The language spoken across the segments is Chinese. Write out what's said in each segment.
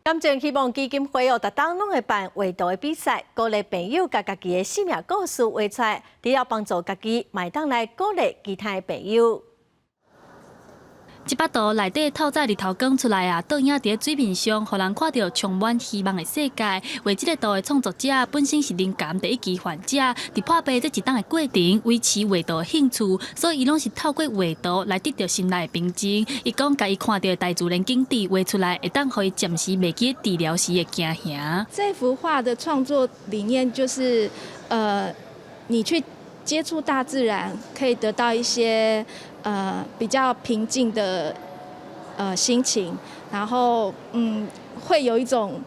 感情希望基金会逐档拢会办画图的比赛，鼓励朋友把家己的生命故事画出来，除了帮助家己，嘛会当来鼓励其他的朋友。 这幅图内底透早日头光出来啊，倒影伫水面上，互人看到充满希望的世界。画这个图的创作者本身是灵感第一期患者，伫破病这一档的过程，维持画图的兴趣，所以伊拢是透过画图来得到心内的平静。伊讲，甲伊看到的大自然景致画出来，会当互伊暂时袂记治疗时的惊吓。这幅画的创作理念就是，你去接触大自然，可以得到一些比较平静的心情，然后会有一种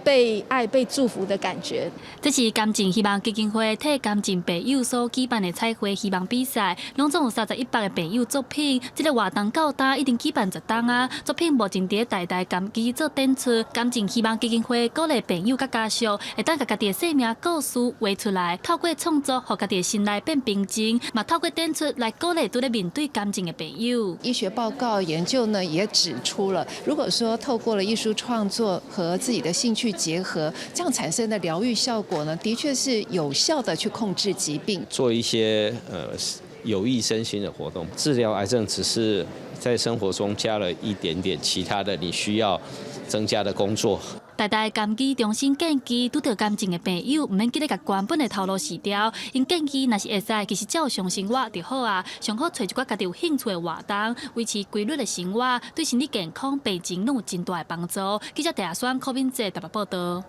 被爱、被祝福的感觉。这是甘情希望基金会替甘情朋友所举办的彩绘希望比赛，拢总有3100个朋友作品。这个活动到今已经举办10档啊，作品目前伫台大甘基做展出。甘情希望基金会鼓励朋友甲家属，会当甲家己的生命故事画出来，透过创作，互家己的心内变平静，嘛透过展出来鼓励在面对感情的朋友。医学报告研究呢也指出了，如果说透过了艺术创作和自己的兴趣结合，这样产生的疗愈效果呢，的确是有效的去控制疾病。做一些有益身心的活动，治疗癌症只是在生活中加了一点点其他的你需要增加的工作。台大甘基重新建议，拄到感情的朋友，唔免记得甲原本的头路辞掉。因建议若是会使，其实照常生活就好啊。上好找一寡家己有兴趣的活动，维持规律的生活，对身体健康、病情拢有真大的帮助。记者戴亚轩、柯敏哲台北报道。